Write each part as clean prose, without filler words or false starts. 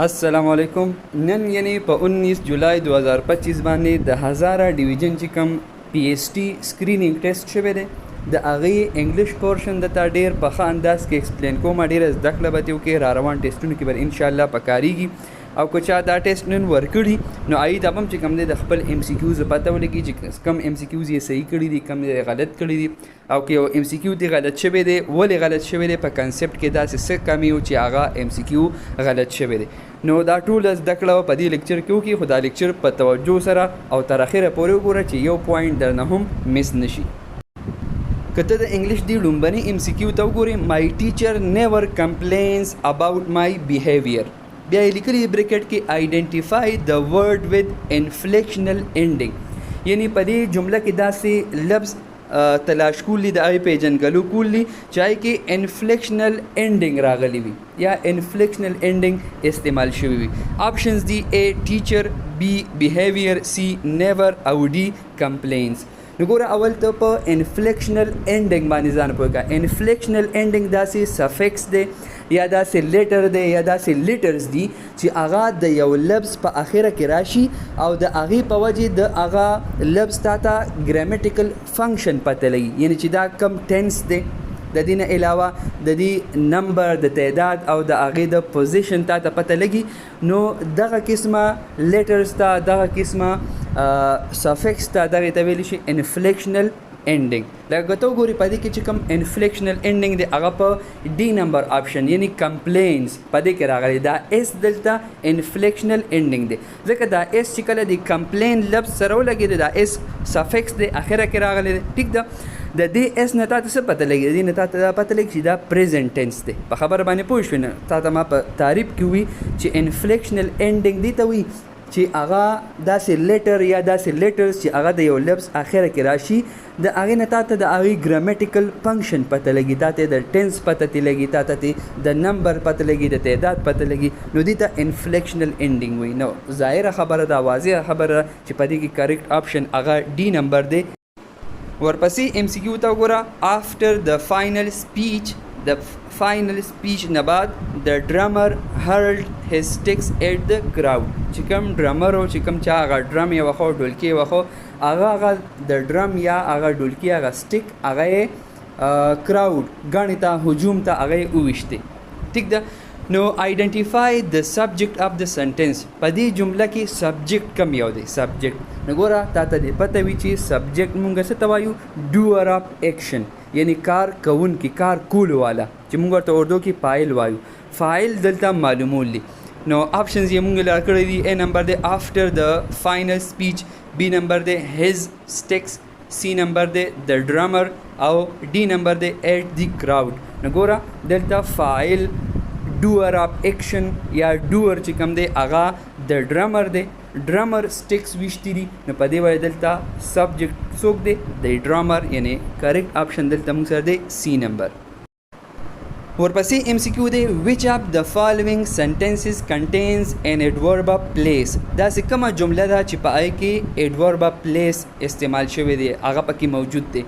अस्सलाम वालेकुम। नन यानी په 19 جولای 2025 باندې د هزاره ډیویژن چې کوم پی ایس ټي سکرینینګ ټیسټ شوی دی د هغې انګلیش پورشن د تا ډیر په ښه انداز کې ایکسپلین کوم. ډیره زده کړه به ترې وکړې، را روان ټیسټونو کې به انشاءالله پکارېږي. او که چا دا ټیسټ نن ورکړي نو هغوی ته به هم چې کوم دی د خپل ایم سی کیوز پته ولګي چې کوم ایم سی کیوز یې صحیح کړي دي، کوم یې غلط کړي دي. او که یو ایم سی کیو دی غلط شوی دی، ولې غلط شوی دی، په کنسپټ کې داسې څه کمی و چې هغه ایم سی کیو غلط شوی دی. نو دا ټول زده کړه په دې لیکچر کې وکړي، خو دا لیکچر په توجه سره او تر اخره پورې وګوره چې یو پوینټ درنه هم مس نشي. که ته د انګلیش دی لومبني ایم سی کیو ته وګورې، مای ټیچر نیور کمپلینز اباوټ مای بیهیویر، بیا یې لیکلي بریکټ کې آیډنټیفای د ورډ وذ انفلیکشنل اینډینګ، یعنی په دې جمله کې داسې لفظ تلاش کولی د هغې پیژنګلو کولی چې هغې کې انفلیکشنل اینډینګ راغلی وي یا انفلیکشنل اینډینګ استعمال شوی وي. آپشنز دي A ټیچر، B بیهیویر، C نیور او D کمپلینز. نو ګوره اول ته په انفلیکشنل اینډینګ باندې ځان پوه کړه. انفلیکشنل اینډینګ داسې سفکس دی یا داسې لیټر دی یا داسې لیټرز دي چې هغه د یو لفظ په اخره کې راشي او د هغې په وجې د هغه لفظ تا ته ګرامیټیکل فنکشن پته لګي، یعنی چې دا کم ټینس دی، د دې نه علاوه د دې نمبر د تعداد او د هغې د پوزیشن تا ته پته لګي. نو دغه قسمه لیټرز ته، دغه قسمه سفکس ته دغې ته ویلی شي انفلیکشنل اینډینګ. لکه که ته وګورې په دې کې چې کوم انفلیکشنل اینډینګ دی هغه په ډي نمبر آپشن یعنی کمپلینز په دې کې راغلی. دا ایس دلته انفلیکشنل اینډینګ دی ځکه دا ایس چې کله د کمپلین لفظ سره ولګېد دا ایس سفکس دی اخره کې راغلی دی. ټیک ده، د دې ایس نه تا ته څه پته لګي؟ د دې نه تا ته دا پته لګي چې دا پریزنټ ټینس دی. په خبره باندې پوه شوې نه؟ تا ته ما په تعریف کې وي چې انفلیکشنل اینډینګ دی ته وي چې هغه داسې لیټر یا داسې لیټرز چې هغه د یو لفظ اخره کې راشي د هغې نه تا ته د هغې ګرامیټیکل فنکشن پته لګي، تا ته د ټینس پته تی لګي، تا ته د نمبر پته لګي، د تعداد پته لګي. نو دې ته انفلیکشنل اینډینګ وي. نو ظاهره خبره ده، واضحه خبره چې په دې کې کریکټ آپشن هغه ډي نمبر دی. ورپسې ایم سی کیو ته وګوره. آفټر د فاینل سپیچ، د فاینل سپیچ نه بعد د ډرمر هرلډ his sticks at the crowd، چې کوم ډرمر او چې کوم چا هغه ډرم یې وخو ډولکي یې وخو هغه د ډرم یا هغه ډولکي هغه سټیک هغه یې کراود ګڼې ته هجوم ته هغه یې وویشتې. ټیک ده. نو آیډنټیفای د سبجیکټ اف د سنټنس، په دې جمله کې سبجیکټ کم یو دی؟ سبجیکټ. نو ګوره تا ته دې پته وي چې سبجیکټ مونږ څه ته وایو؟ ډوور اف ایکشن، یعنی کار کوونکی، کار کولو والا، چې مونږ ورته اردو کې فاعل وایو. فاعل دلته معلومول دي. نو آپشنز یې مونږ لار کړی دي. A نمبر دی آفټر د فاینل سپیچ، B نمبر دی his sticks، C نمبر دی د ډرمر او D نمبر دی at the crowd. نو ګوره دلته فاعل ډوور اف ایکشن یا ډوور چې کوم دی هغه د ډرمر دی، ډرمر سټیکس ویشتي دي. نو په دې وجه دلته سبجیکټ څوک دی؟ د ډرمر، یعنی کریکټ آپشن دلته موږ سره دی C نمبر. ورپسې ایم سی کیو دی. which of the following sentences contains an adverb of place، داسې کومه جمله ده چې په هغې کې adverb of place استعمال شوی دی، هغه پکې موجود دی.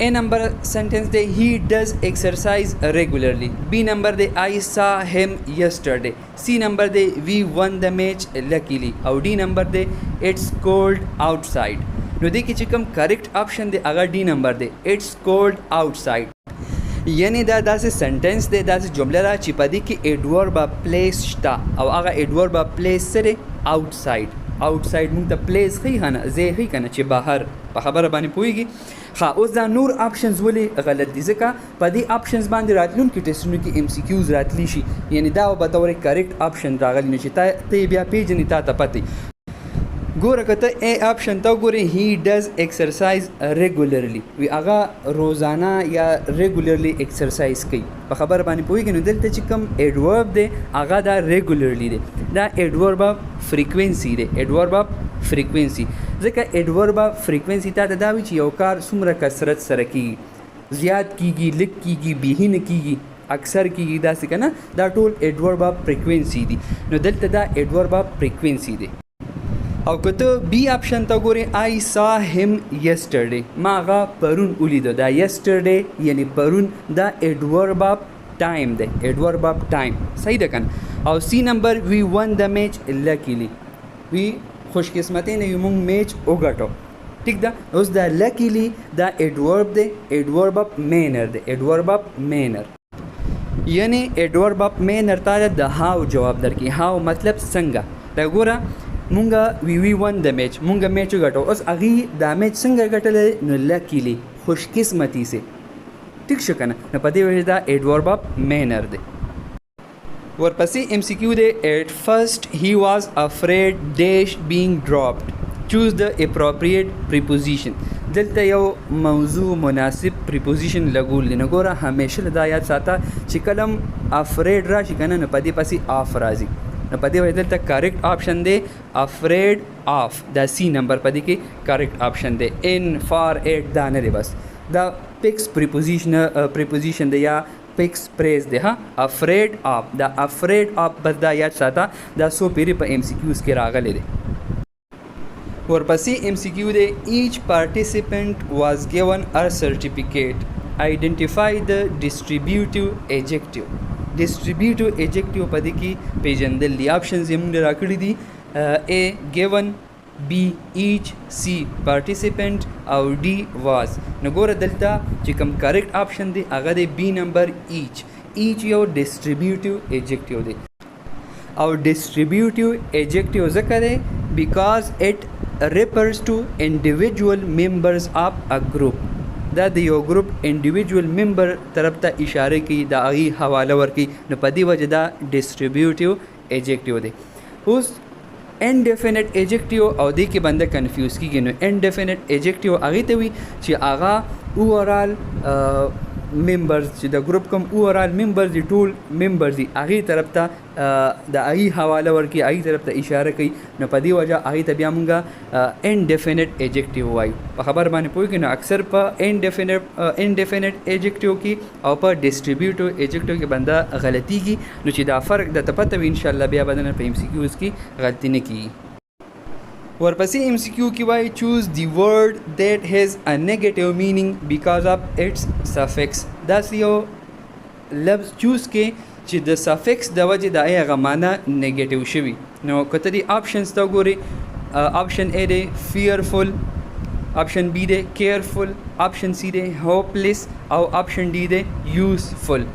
A نمبر سنټنس دی he does exercise regularly، B نمبر دی I saw him yesterday، C نمبر دی we won the match luckily او D نمبر دی it's cold outside. نو دې کې چې کوم کریکټ آپشن دی هغه D نمبر دی it's cold outside. یعنی دا داسې سنټنس دی، داسې جمله ده چې په دې کې ایډورب اف پلیس شته او هغه ایډورب اف پلیس څه دی؟ آوټساید. آوټساید مونږ ته پلیس ښیي که نه؟ ځای ښیي که نه چې بهر. په خبره باندې پوهېږي؟ ښه، اوس دا نور آپشنز ولې غلط دي؟ ځکه په دې آپشنز باندې راتلونکي ټیسټونو کې ایم سی کیوز راتلی شي، یعنی دا به بطور کریکټ آپشن راغلی نه چې ته یې بیا پیژنې، تا ته پته. ګوره که ته A آپشن ته وګورې he does exercise regularly، وی هغه روزانه یا ریګولرلی ایکسرسایز کوي. په خبره باندې پوهېږي؟ نو دلته چې کوم ایډورب دی هغه دا ریګولرلی دی، دا ایډورب اف فریکوینسي دی، ایډورب اف فریکوینسي. ځکه ایډورب اف فریکوینسي تا ته دا وي چې یو کار څومره کثرت سره کېږي، زیات کېږي، لږ کېږي، بېخي نه کېږي، اکثر کېږي، داسې که نه؟ دا ټول ایډورب اف فریکوینسي دي. نو دلته دا ایډورب اف فریکوینسي دی. او که ته B آپشن ته ګورې I saw him yesterday، ما هغه پرون ولیده. دا yesterday یعنی پرون دا ایډورب اف ټایم دی، ایډورب اف ټایم. صحیح ده که نه؟ او سی نمبر وی ون د میچ لکیلی وی خوش قسمتی نه موږ میچ وګټو ٹھیک ده. اوس دا لکیلی دا ایڈورب دی ایڈورب اف مینر دی ایڈورب اف مینر یعنی ایڈورب اف مینر تا د هاو جواب درکې هاو مطلب څنګه دا ګوره مونږه وی ون د میچ مونږه میچ وګټو اوس هغې دا میچ څنګه ګټلی نو لکیلی خوش قسمتی سے ٹھیک شو کنه نو په دې وجه دا ایڈورب اف مینر دی. ورپسې ایم سی کیو دی ایٹ فرسٹ هی واز افریڈ ډیش بینگ ډراپډ چوز د اپروپریټ پریپوزیشن. دلته یو موضوع مناسب پریپوزیشن لګول دی نو ګوره همیشه دا یاد ساته چې کلم افریډ راشي کنه نو په دې پسې آف راځي نو په دې وجه دلته کریکټ آپشن دی افریډ آف دا سی نمبر په دې کې کریکټ آپشن دی. ان فار ایٹ دا نه دی بس دا پکس پریپوزیشن دی یا پکس پریز دی ها افریډ آف دا افریډ آف بس دا یاد ساته دا سو پیری په ایم سی کیوز کې راغلی دی. ورپسې ایم سی کیو دی ایچ پارټیسپینټ واز ګیون ا سرټیفیکیټ آئیډنټیفای د ډسټریبیوټیو ایجیکټیو. ډسټریبیوټیو ایجیکټیو په دې کې پیژندل دی آپشنز یې موږ راکړي دي A given B each C participant او D was. نو ګوره دلته چې کوم کریکټ آپشن دی هغه دی B نمبر each یو ډسټریبیوټیو ایجیکټیو دی او ډسټریبیوټیو ایجیکټیو ځکه دی بیکاز اٹ refers to individual members of a group. دا د یو ګروپ انډیویجول ممبر طرف ته اشاره کوي د هغې حواله ورکوي نو په دې وجه دا ډسټریبیوټیو ایجیکټیو دی. اوس انډیفینټ ایجیکټیو او دې کې بنده کنفیوز کیږي نو انډیفینټ ایجیکټیو هغې ته وي چې هغه اوورال ممبرز چې د ګروپ کوم اوورال ممبرز دي ټول ممبرز دي هغې طرف ته د هغې حواله ورکوي هغې طرف ته اشاره کوي نو په دې وجه هغې ته بیا مونږه انډیفینټ ایجیکټیو وایو. په خبر باندې پوهېږي نو اکثر په انډیفینټ ایجیکټیو کې او په ډسټریبیوټیو ایجیکټیو کې بنده غلطیږي نو چې دا فرق درته پته وي انشاءالله بیا به نه په ایم سی کیوز کې غلطي نه کیږي. ورپسې ایم سی کیو کې وایي چوز دی ورډ دیٹ هیز ا نیگیټیو مینینګ بیکاز اف اټس سفکس. داسې یو لفظ چوز کې چې د سفکس د وجې د هغه معنا نیگیټیو شوي نو که ته دې آپشنز ته وګورې آپشن اے دی فیئرفل آپشن بی دی کیئرفل آپشن سی دی ہوپلیس او آپشن ڈی دی یوزفل.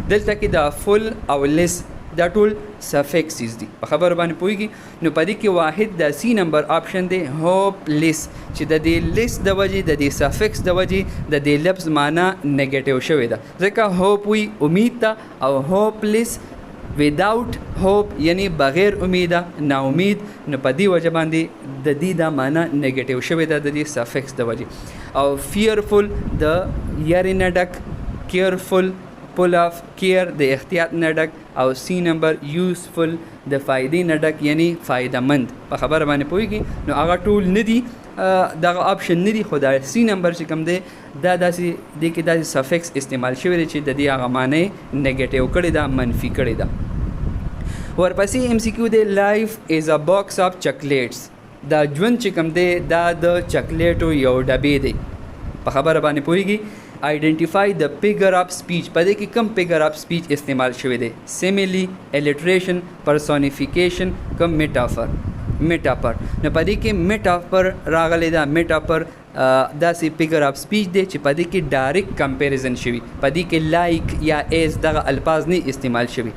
دلته کې دا فل او لیس دا ټول سفکسز دي په خبر باندې پوهېږي نو په دې کې واحد د سی نمبر آپشن دی هوپلیس چې د دې لیس د وجې د دې سفکس د وجې د دې لفظ معنا نیگیټیو شوې ده ځکه هوپ وي امید ته او هوپلیس وداوټ هوپ یعنی بغیر امیده ناامید نو په دې وجه باندې د دې دا معنا نیگیټیو شوې ده د دې سفکس د وجې. او فیئرفل د یارې نه ډک کیئرفل پل آف کیئر د احتیاط نه ډک او سی نمبر یوزفل د فایدې نه ډک یعنی فایده مند په خبره باندې پوهېږي نو هغه ټول نه دي دغه آپشن نه دي خو دا سی نمبر چې کوم دی دا داسې دې کې داسې سفکس استعمال شوی دی چې د دې هغه معنی نیگیټیو کړې ده منفي کړې ده. ورپسې ایم سی کیو دی لایف از ا باکس آف چاکلیټس. دا ژوند چې کوم دی دا د چاکلیټو یو ډبې دی په خبره باندې پوهېږي. آئیډنټیفائی د فگر آف سپیچ په دې کې کم فگر آف سپیچ استعمال شوی دی سیمیلی الیټریشن پرسونیفیکیشن کم میټافر نو په دې کې میټافر راغلی دا میټافر داسې فگر آف سپیچ دی چې په دې کې ډایرکټ کمپیریزن شوي په دې کې لایک یا ایز دغه الفاظ نه استعمال شوي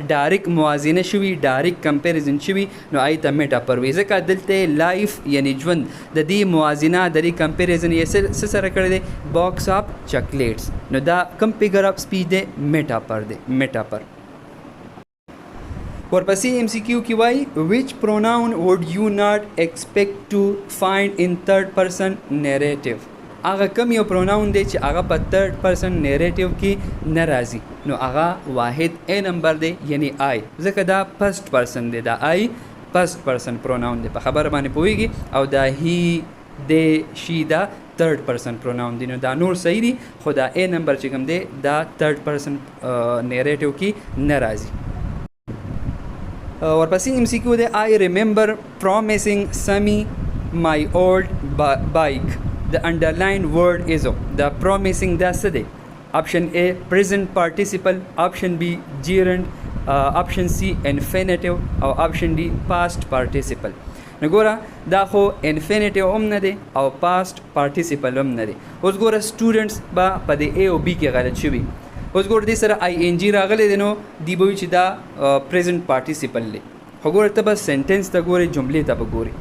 ډایرکټ موازنه شوي ډایرکټ کمپیریزن شوي نو هغې ته میټافر وایي ځکه دلته لایف یعنی ژوند د دې موازنه د دې کمپیریزن یې څه سره کړی دی باکس آف چاکلیټس نو دا کم فگر آف سپیچ دی میټافر دی میټافر. ورپسې ایم سی کیو کې وایي وچ پروناؤن ووډ یو ناٹ ایکسپیکٹ ټو فایند ان تھرڈ پرسن نیریټیو. هغه کم یو پروناؤن دی چې هغه په تھرډ پرسن نیریټیو کې نه راځي نو هغه واحد اے نمبر دی یعنی آی ځکه دا فرسٹ پرسن دی دا آی فرسٹ پرسن پروناؤن دی په خبره باندې پوهېږي او دا هی دی شي دا تھرڈ پرسن پروناؤن دی نو دا نور صحیح دی خو دا اے نمبر چې کوم دی دا تھرڈ پرسن نیریټیو کې نه راځي. ورپسې ایم سی کیو دی آی ریممبر پرومیسنگ سمی مای اولڈ بایک. The underlined word is the promising دا څه دی؟ option A present participle option B gerund option C infinitive او option D past participle. نو ګوره دا خو انفینیټیو هم نه دی او پاست پارټیسیپل هم نه دی. اوس ګوره سټوډنټس به په د A او B کې غلط شوي. اوس ګوره دې سره ING راغلی دی نو دی به وي چې دا پریزنټ پارټیسیپل دی. خو ګوره ته به سنټنس ته ګورې جملې ته به ګورې.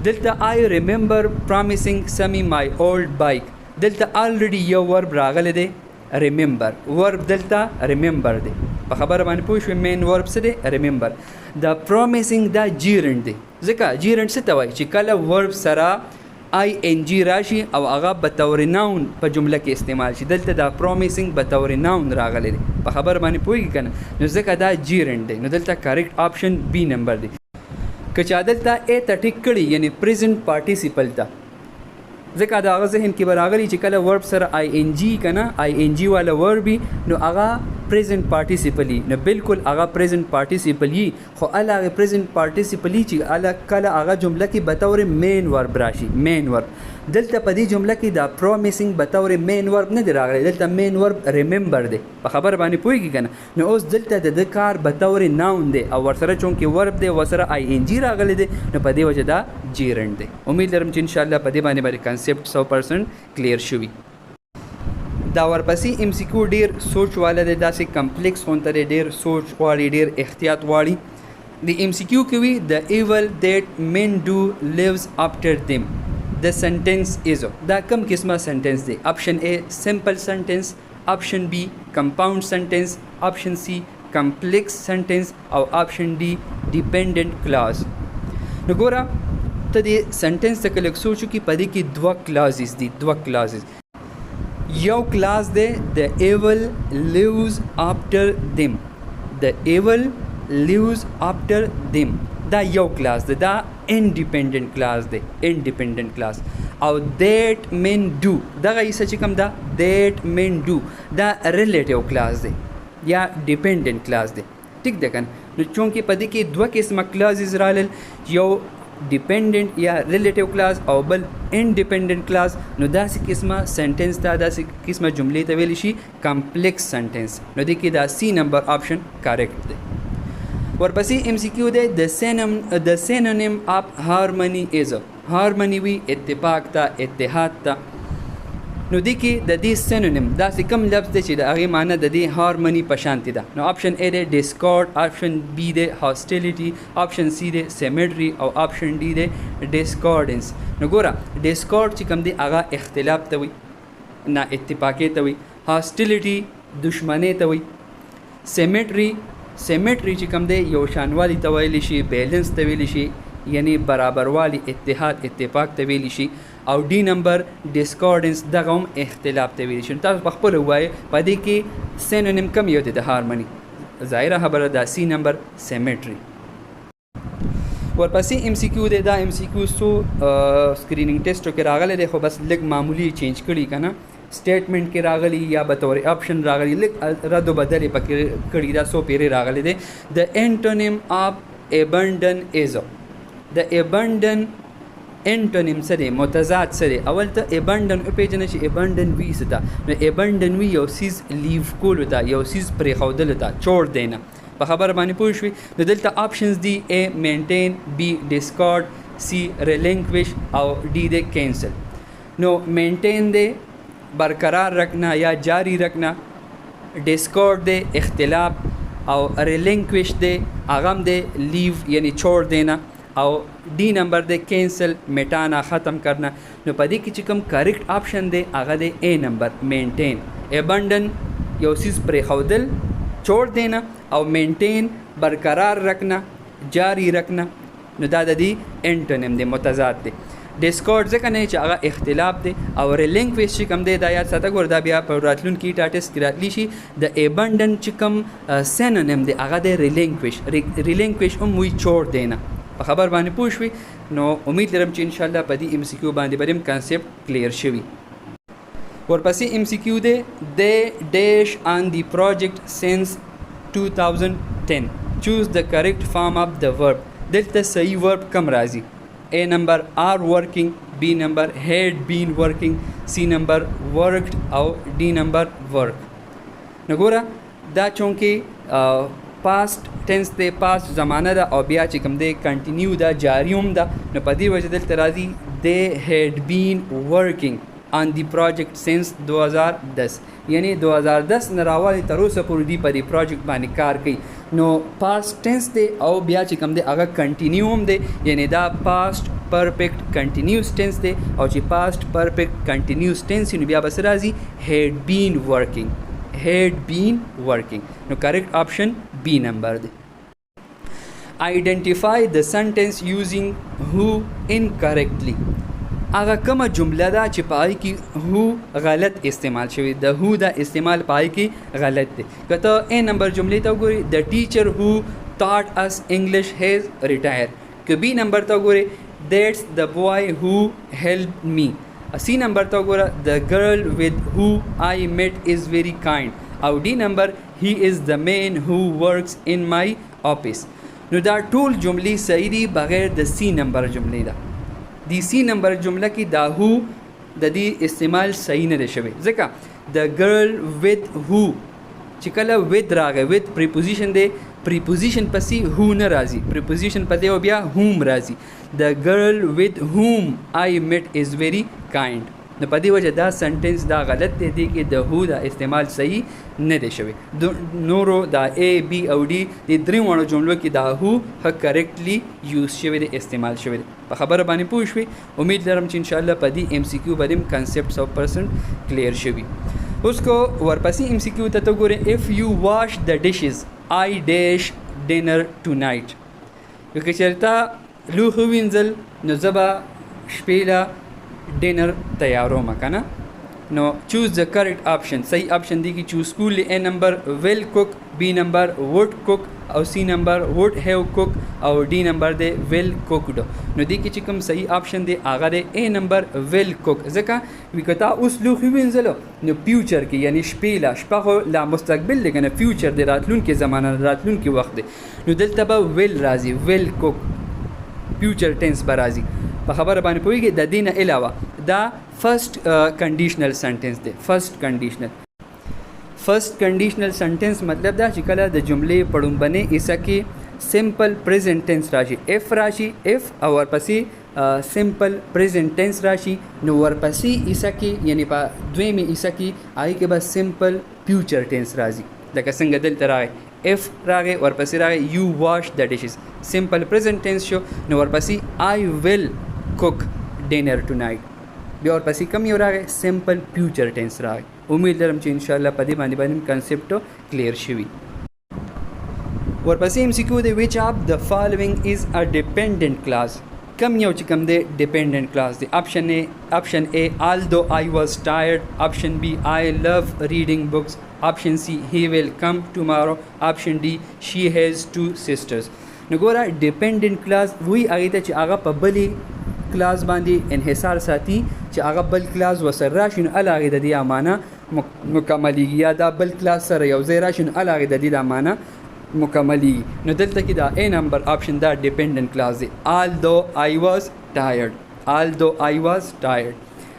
دلته I remember promising Sammy my old bike. دلته already یو ورب راغلی دی remember. ورب دلته remember دی. په خبره باندې پوه شوې مین ورب څه دی remember. دا promising دا جیرنډ دی. ځکه جیرنډ څه ته وایي چې کله ورب سره ING راشي او هغه به طور ناون په جمله کې استعمال شي. دلته دا promising به طور ناون راغلی دی. په خبره باندې پوهېږي که نه؟ نو ځکه دا جیرنډ دی. نو دلته کریکټ آپشن B نمبر دی. که چا دلته A ته ټیک کړي یعنی پریزنټ پارټیسیپل ته، ځکه د هغه ذهن کې به راغلی چې کله ورب سره ING که نه ING والا ورب وي نو هغه پریزنټ پارټیسیپل وي. نو بالکل هغه پریزنټ پارټیسیپل وي، خو هله هغې پریزنټ پارټیسیپل وي چې کله هغه جمله کې بطور مین ورب راشي. مین ورب دلته په دې جمله کې دا پرومیسنګ بطور مین ورب نه دی راغلی، دلته مین ورب ریممبر دی. په خبره باندې پوهېږي که نه؟ نو اوس دلته د ده کار بطور ناون دی او ورسره چونکې ورب دی ورسره ING راغلی دی نو په دې وجه دا جیرنډ دی. امید لرم چې انشاءالله په دې باندې کنسپټ 100% کلیر شوي. دا ورپسې MCQ ډېر سوچ والا دی، داسې کمپلیکس غونته دی، ډېر سوچ غواړي، ډېر احتیاط غواړي. د MCQ کې وي the evil that men do lives after them. The sentence is دا کم قسمه سنټنس دی؟ آپشن A simple sentence، آپشن B compound sentence، آپشن C complex sentence او آپشن D dependent clause. نو ګوره ته دې سنټنس ته کله سوچ وکړي په دې کې دوه کلازز دي، دوه کلازز. یو کلاز دی the evil lives after them. the evil lives after them دا یو کلاس دی، دا انډیپینډنٹ کلاس دی، انډیپینډنٹ کلاس. او that men do دغه ایسه چې کوم دا that men do دا ریلیټیو کلاس دی یا ډیپینډنٹ کلاس دی. ټیک ده که نه؟ نو چونکې په دې کې دوه قسمه کلازز رالل، یو ډیپینډنٹ یا ریلیټیو کلاس او بل انډیپینډنٹ کلاس. نو داسې قسمه سنټنس ته داسې قسمه جملې ته ویلی شي کمپلیکس سنټنس. نو دې کې دا C نمبر آپشن کریکټ دی. ورپسې MCQ دی the synonym of harmony is. harmony وي اتفاق ته، اتحاد ته. نو دې کې د دې سینونیم داسې کم لفظ دی چې د هغې معنی د دې هارمني په شانتې ده. نو آپشن A دی ډسکارډ، آپشن B دی هاسټیلیټي، آپشن C دی سیمیټري او آپشن D دی ډسکارډنس. نو ګوره ډسکارډ چې کوم دی هغه اختلاف ته وي، نا اتفاقۍ ته وي. هاسټیلیټي دشمنۍ ته وي. سیمیټري چې کوم دی یو شانوالی ته ویلی شي، بیلنس ته ویلی شي یعنی برابروالی، اتحاد، اتفاق ته ویلی شي. او D نمبر ډسکارډنس دغه هم اختلاف ته ویلی شي. تاسو په خپله ووایئ په دې کې سینونیم کم یو دی د هارمني؟ ظاهره خبره دا C نمبر سیمیټري. ورپسې MCQ دی. دا MCQ څو سکرینینګ ټیسټو کې راغلی دی خو بس لږ معمولی چینج کړي که نه، سټیټمنټ کې راغلی یا به طور آپشن راغلی، لږ رد و بدل یې پکې کړي. دا څو پیرې راغلی دی. د انټونیم آف abandon is. د abandon انټونیم څه دی؟ متضاد څه دی؟ اول ته abandon وپېژنه چې abandon وي څه ته. نو abandon وي یو څیز لیو کولو ته، یو څیز پرېښودلو ته، چوړ دی نه. په خبره باندې پوه شوي؟ نو دلته آپشنز دي A maintain، B discard، C relinquish او D دی cancel. نو maintain دی برقرار رکھنا یا جاری رکھنا، ڈسکارڈ دے اختلاف، او ریلنکوش دے اغم دے لیو یعنی چھوڑ دینا، او D نمبر دے کینسل مٹانا، ختم کرنا. نو پدې کې چې کوم کریکټ آپشن دی هغه دی A نمبر مینټین. ایبنډن یو سیز پرېښودل، چھوڑ دینا، او مینټین برقرار رکھنا، جاری رکھنا. نو دا د دې انټونیم دی، متضاد دی. ډسکارډ ځکه نه چې هغه اختلاف دی. او ریلنکویش چې کوم دی دا یاد ساته، ګوره دا بیا په راتلونکي ټاټس کې راتلی شي. د ایبنډن چې کوم سینونیم دی هغه دی ریلنکویش. ریلنکویش هم وی چھوڑ دینا. په خبر باندې پوه شوي؟ نو امید لرم چې انشاءالله په دې MCQ باندې به هم کنسپټ کلیر شوي. ورپسې MCQ دی they dash on the project since 2010. choose the correct form of the verb. دلته صحیح verb کم راځي؟ A نمبر are working، B نمبر had been working، C نمبر worked او D نمبر work. نو ګوره دا چونکې پاست ټنس دی، پاست زمانه ده، او بیا چې کوم دی کنټینیو ده، جاریوم ده. نو په دې وجه دلته راځي they had been working on the project since 2010 یعنی 2010 نه راوالي تر اوسه پورې دی په دې پروجیکټ باندې کار کوي. نو پاست ټنس دی او بیا چې کوم دی هغه کنټینیوم دی، یعنی دا پاست پرفیکٹ کنټینیوس ټنس دی. او چې پاست پرفیکٹ کنټینیوس ټنس نو بیا بس راځي had been working. نو کریکٹ آپشن بی نمبر دی. Identify the sentence using who incorrectly. هغه کومه جمله ده چې پای کې who غلط استعمال شوی، د who دا استعمال پای کې غلط دی. کته ا نمبر جملې ته وګورئ the teacher who taught us English has retired. که بی نمبر ته وګورئ that's the boy who helped me. سی نمبر ته وګوره the girl with who I met is very kind. او डी نمبر he is the man who works in my office. نو دا ټول جملې صحیح دي بغیر د سی نمبر جملې ده. دی سی نمبر جمله کې دا هو د دې استعمال صحیح نه دی شوی، ځکه د ګرل with who چې کله with راغی with پریپوزیشن دی، پریپوزیشن پسې هو نه راځي، پریپوزیشن پسې او بیا whom راځي. the girl with whom I met is very kind. نو په دې وجه دا سنټنس دا غلط دی، دی کې د هو دا استعمال صحیح نه دی شوی. نورو دا A B او D د درې جملو کې دا هو ښه کریکټلی یوز شوی دی، استعمال شوی دی. په خبره باندې پوه شوي. امید لرم چې انشاءالله په دې MCQ باندې هم کنسپټ 100% کلیر شوي. اوس کو ورپسې MCQ ته وګورئ if you wash the dishes I dash dinner tonight. که چېرته لوښي وینځل نو زه به شپې له ډینر تیارومه که نه. نو چوز د کریکټ آپشن، صحیح آپشن دی کې چوز کول. A نمبر will cook، B نمبر would cook، او C نمبر would have cook، او D نمبر دی will cooked. نو دی کې چې کوم صحیح آپشن دی هغه دی A نمبر will cook. ځکه وی کتا اوس لوښي وینځلو نو فیوچر کې یعنی شپې لا، شپه خو لا مستقبل دی که نه، فیوچر دی، راتلونکي زمانه، راتلونکي وخت دی. نو دلته به will راځي، will cook، فیوچر ټنس به راځي. په خبره باندې پوهیږئ. د دې نه علاوه دا فرست کنډیشنل سنټنس دی. فرست کنډیشنل سنټنس مطلب دا چې کله د جملې په ډومبنۍ حصه کې سمپل پریزنټ ټنس راشي، اف راشي، اف او ورپسې سمپل پریزنټ ټنس راشي، نو ورپسې حصه کې یعنی په دویمې حصه کې هغې کې به سمپل فیوچر ټنس راځي. لکه څنګه دلته راغی اف راغی، ورپسې راغی یو واش د ډشز، سمپل پریزنټ ټنس شو. نو ورپسې آی ویل cook dinner tonight. بیا ورپسې کوم یو راغی سمپل فیوچر ټنس راغی. امید لرم چې انشاءالله په دې باندې کنسپټ کلیر شوي. ورپسې MCQ دی which of the following is a dependent clause. کم یو چې کوم دی ډیپینډنٹ کلاس دی. آپشن A although I was tired، آپشن B I love reading books، آپشن C he will come tomorrow، آپشن D she has 2 sisters. نو ګوره ډیپینډنٹ کلاس وی هغې ته چې هغه په بلې کلاس باندې انحصار ساتي، چې هغه بل کلاس ورسره راشي نو هله هغې د دې امانه مکملیږي، یا دا بل کلاس سره یو ځای راشي نو هله هغې د دې د امانه مکملیږي. نو دلته کې دا A نمبر آپشن دا ډیپینډنٹ کلاس دی. although I was tired،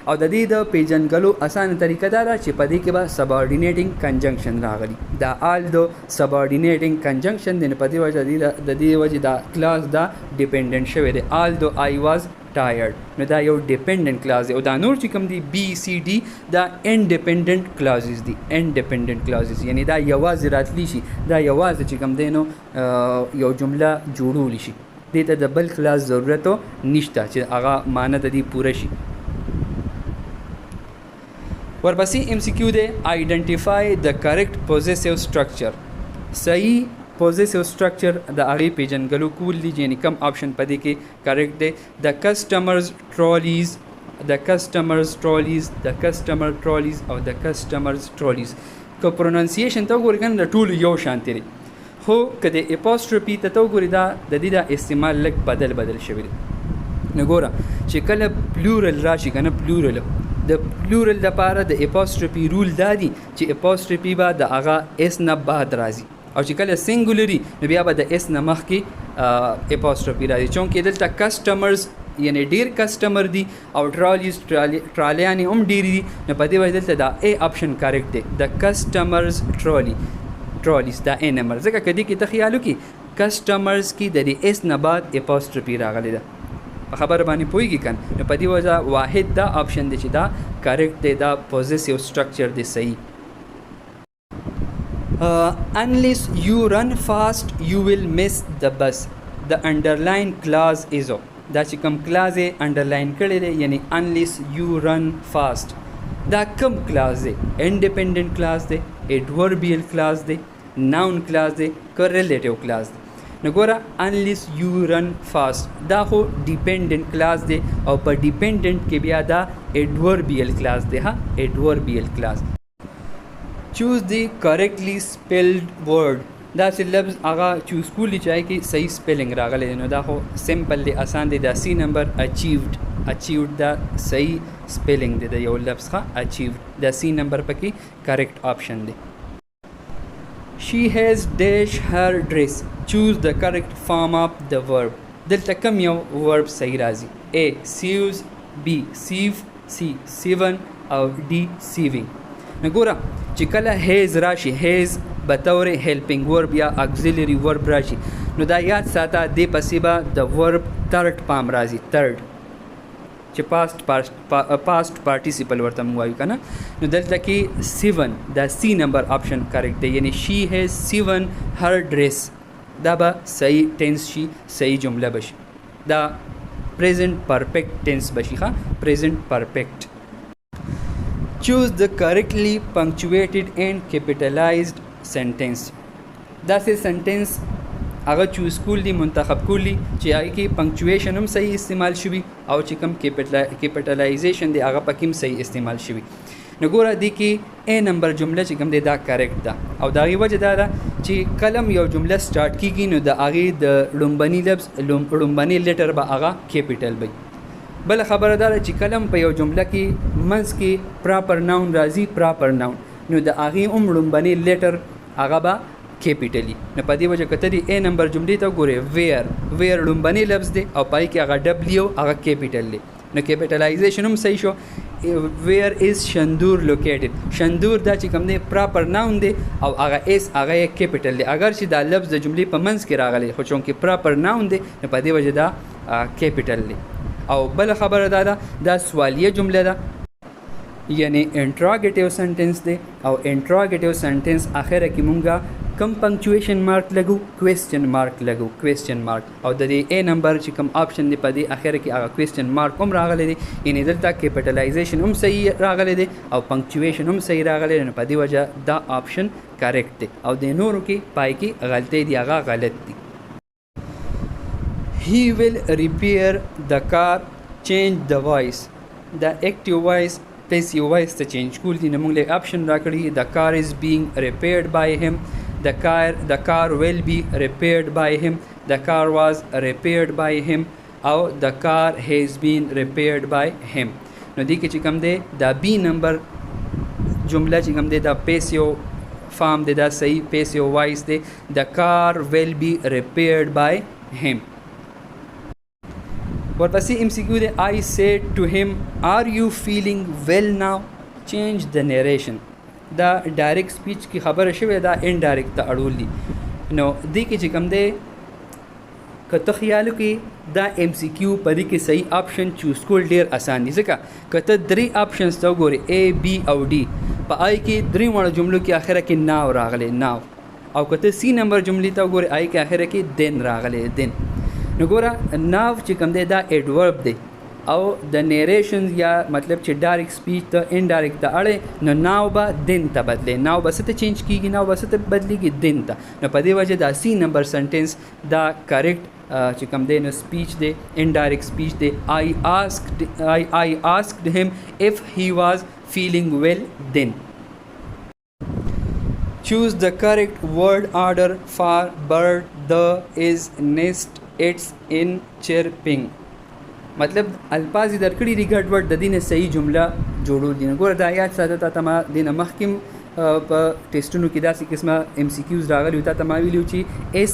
او د دې د پیژنګلو اسانه طریقه دا ده چې په دې کې به سبارډینیټینګ کنجنکشن راغلی. دا although سبارډینیټینګ کنجنکشن دی، نو په دې وجه د دې وجه دا کلاس دا ډیپینډنٹ شوی دی. although I was tired، نو دا یو ډیپینډنٹ کلاس دی. او دا نور چې کوم دی B C D دا انډیپینډنٹ کلازز دي. انډیپینډنٹ کلازز یعنی دا یوازې راتلی شي، دا یوازې چې کوم دی نو یو جمله جوړولی شي، دې ته د بل کلاس ضرورت نشته چې هغه معنی د دې پوره شي. ورپسې MCQ دی identify the correct possessive structure. صحیح possessive structure د هغې پیژنګلو کول دي، یعنی کم آپشن په دې کې کریکټ دی. the customers trolleys او the customers trolleys. که پروننسیشن ته وګورئ کنه د ټولو یو شانتې دی، خو که د اپوسټروفي ته وګورئ دا د دې د استعمال لږ بدل شوی دی. نو ګوره چې کله پلورل راشي کنه، پلورل د پلورل لپاره د اپوسټروفي رول دا دی چې اپوسټروفي به د هغه اس نه بعد راځي، او چې کله سنګولري نو بیا به د اس نه مخکې اپوسټروفي راځي. چونکې دلته کسټمرز یعنی ډیر کسټمر دي او ټرالیز ټرالیانې هم ډیرې دي، نو په دې وجه دلته دا A آپشن کریکټ دی. د کسټمرز trolleys دا A نمبر ځکه کدی کې ته خیال وکړي کسټمرز کې د دې اس نه بعد اپوسټروفي راغلی ده په خبره باندې پوهیږي کنه نو په دې وجه واحد دا آپشن دی چې دا کریکټ دی دا پوزیسیو سټرکچر دی صحیح unless you run fast you will miss the bus the underline clause is دا چې کوم کلاز یې انډرلاین کړی دی یعنی unless you run fast دا کوم کلاز دی انډیپندنٹ کلاز دی ایڈوربیل کلاز دی ناون کلاز دی که ریلیټیو کلاز دی نو ګوره unless you run fast دا خو ډیپندنٹ کلاز دی او په ډیپندنٹ کې بیا دا ایڈوربیل کلاز دی ها ایڈوربیل کلاز choose the correctly spelled word دا چې لفظ هغه چوز کولی چای کې صحیح سپیلنګ راغلی دی نو دا خو سمپل دی آسان دی دا سی نمبر اچیوډ دا صحیح سپیلنګ دی د یو لفظ ښه اچیوډ دا سی نمبر پکې کریکټ آپشن دی she has dash her dress choose the correct form of the verb دلته کوم یو verb صحیح راځي A sieves B sieve C sieven او D sieving نو ګوره چې کله هیز راشي هیز بطور هیلپینګ ورب یا اگزیلری ورب راشي نو دا یاد ساته دې پسې به د ورب ترډ پام راځي ترډ چې پاست پارټیسیپل ورته موږ وایو که نه نو دلته کې سیون دا سی نمبر آپشن کریکټ دی یعنی شي هیز سیون هر ډریس دا به صحیح ټینس شي صحیح جمله بشي دا پریزنٹ پرفیکٹ ټینس بشي ښه پریزنٹ پرفیکٹ choose the correctly punctuated and capitalized sentence دا سه سنټنس هغه چوز کول دي منتخب کولی چې هغه کې پنکچویشن هم صحیح استعمال شوي او چې کوم کیپټلایزیشن دی هغه پکې هم صحیح استعمال شوي نو ګوره دې کې A نمبر جمله چې کوم دی دا کریکټ ده او دا غي وجه دا ده چې کلم یو جمله سٹارټ کیږي نو د هغه د لومبني لفظ لومبني لیټر به هغه کیپټل وي بل خبره ده چې کلم په یو جمله کې منځ کې پراپر ناون راځي پراپر ناون نو د هغې لومبني لیټر هغه به کیپیټلی نو په دې وجه که ته د A نمبر جملې ته ګورې ویر لومبني لفظ دی او پای کې هغه ډبلیو هغه کیپیټل دی نو کیپیټلایزیشن هم صحیح شو ویر از شندور لوکیټډ شندور دا چې کوم دی پراپر ناون دی او هغه اس هغه کیپیټل دی اگر چې دا لفظ د جملې په منځ کې راغلی خو چونکې پراپر ناون دی نو په دې وجه دا کیپیټل دی او بل خبره دا سوالیه جمله ده یعنی انټراګیټیو سنټنس دی او انټراګیټیو سنټنس اخره کې مونږه کم پنکچویشن مارک لګو کوېسچن مارک لګو کوېسچن مارک او د دې A نمبر چې کوم آپشن دی په دې اخره کې هغه کوېسچن مارک هم راغلی دی یعنی دلته کیپټلایزیشن هم صحیح راغلی دی او پنکچویشن هم صحیح راغلی دی نو په دې وجه دا آپشن کریکټ دی او د نورو کې پای کې غلطۍ دی هغه غلط دی He will repair the car, change the voice. The active voice, passive voice ته change کول دي نو موږ له option راکړي the car is being repaired by him. The car will be repaired by him. The car was repaired by him. او the car has been repaired by him. نو دې کې چې کوم دی دا B نمبر جمله چې کوم دی دا passive form دی دا صحیح passive voice دی the car will be repaired by him. ورپسې MCQ دی I said to him are you feeling well now change the narration دا ډایرکټ سپیچ کی خبره شوې دا انډایرکټ ته اړول دي نو دې کې چې کوم دی که ته خیال وکړې دا MCQ په دې کې صحیح آپشن چوز کول ډېر اسان دي ځکه که ته درې آپشنز ته وګورې A B او D په آی کې درې واړو جملو کې اخره کې ناو راغلی ناو او که ته C نمبر جملې ته وګورې آی کې اخره کې دین راغلی دین نو ګوره ناو چې کوم دی دا ایډورب دی او د نیریشن یا مطلب چې ډایرکټ سپیچ ته انډایرکټ ته اړې نو ناو به دین ته بدلې ناو به څه ته چینج کیږي ناو به څه ته بدلیږي دین ته نو په دې وجه دا C نمبر سنټنس دا کریکټ چې کوم دی نو سپیچ دی انډایرکټ سپیچ دی I asked him if he was feeling well then. Choose the correct word order for bird, the, is, nest, it's, in, chirping. مطلب الفاظ درکړي دي ګډ وډ د دې صحیح جمله جوړول دي ګوره دا یاد ساته ته ما دینه مخکم په ټیسټونو کې داسې قسمه MCQs راغلي تا ته ما ویلو چې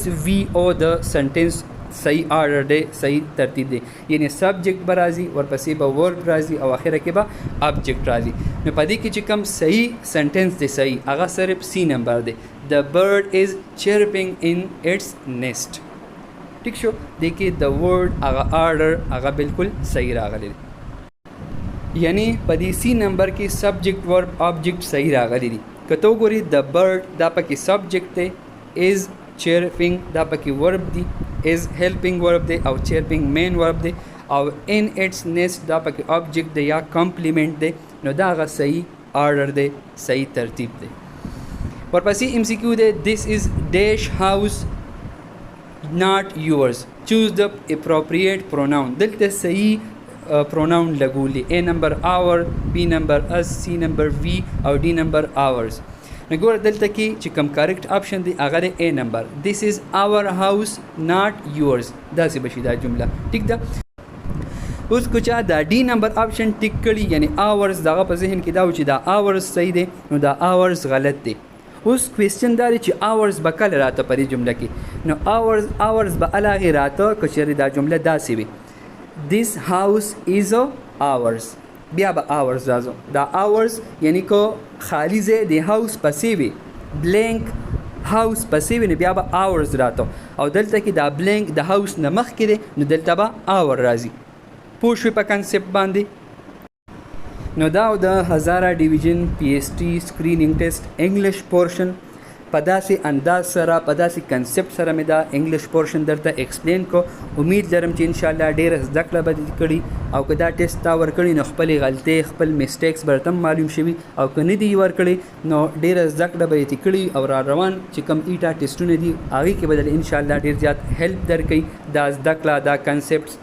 SVO د سنټنس صحیح آرډر دی، صحیح ترتیب دی. یعنی سبجیکټ به راځي، ورپسې به ورب راځي او اخره کې به ابجیکټ راځي. نو په دې کې چې کوم صحیح سنټنس دی صحیح هغه صرف سی نمبر دی. The bird is chirping in its nest. ٹھیک شو، دې کې د ورډ هغه آرډر هغه بالکل صحیح راغلی دی. یعنی په دې سی نمبر کې سبجیکټ ورب آبجیکټ صحیح راغلی دي. که ته وګورې د برډ دا پکې سبجیکټ دی، از چیرپینګ دا پکې ورب دی، از هیلپینګ ورب دی او چیرپینګ مین ورب دی، او ان اټس نیسټ دا پکې آبجیکټ دی یا کمپلیمنٹ دی. نو دا هغه صحیح آرډر دی، صحیح ترتیب دی. ورپسې ایم سی کیو دی، دس از ډیش هاوس not yours, choose the appropriate pronoun. دلته صحیح pronoun لګولي. A number our, B number us, C number we او D number ours. نو ګوره دلته کې چې کوم کریکټ آپشن دی هغه دی A number. This is our house not yours. داسې بشي دا جمله. ټیک ده. اوس کو چا دا D number آپشن ټیک کړي یعنی ours دغه په ذهن کې دا و چې دا ours صحیح دی، نو دا ours غلط دی. اوس کوېسچن دا دی چې آورز به کله راته په دې جمله کې. نو آورز به الهغې راته که چېرې دا جمله داسې وي This house is ours، بیا به آورز راځو. دا آورز یعنی که خالی ځای د هاوس پسې وي، بلینک هاوس پسې وي، نو بیا به آورز راته. او دلته کې دا بلینک د هاوس نه مخکې دی، نو دلته به آور راځي. پوه شوې په کنسپټ باندې؟ نو دا د هزاره ډیویژن پی ایس ټي سکرینینګ ټیسټ انګلیش پورشن په داسې انداز سره په داسې کنسپټ سره مې دا انګلیش پورشن درته ایکسپلین کو. امید لرم چې انشاءالله ډېره زده کړه به دې کړي، او که دا ټیسټ تا ورکړي نو خپلې غلطۍ خپل میسټیکس به درته معلوم شوي، او که نه دي ورکړي نو ډېره زده کړه به یې کړي. او را روان چې کوم ایټا ټیسټونه دي هغې کې به درته انشاءالله ډېر زیات هیلپ درکوي دا زده کړه دا کنسپټس.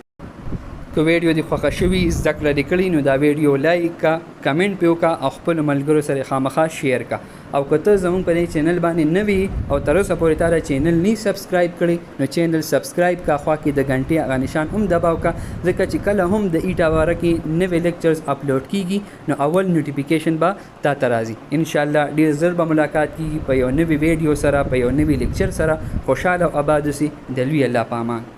که ویډیو دې خوښه شوي زده کړه دې کړي نو دا ویډیو لایک کا، کمنټ پې وکړه او خپلو ملګرو سره خامخا شیر کا. او که ته زموږ په دې چینل باندې نه وي او تر اوسه پورې تا دا چینل نه سبسکرایب کړی نو چینل سبسکرایب کا، خوا کې د غنټې هغه نشان هم دباو کا، ځکه چې کله هم د ایټا باره کې نوې لیکچرز اپلوډ کیږي نو اول نوټیفیکیشن به تا ته راځي. انشاءالله ډېر ژر به ملاقات کیږي په یو نوې ویډیو سره، په یو نوې لیکچر سره. خوشحاله او آباد اوسئ. د لوی الله په امان.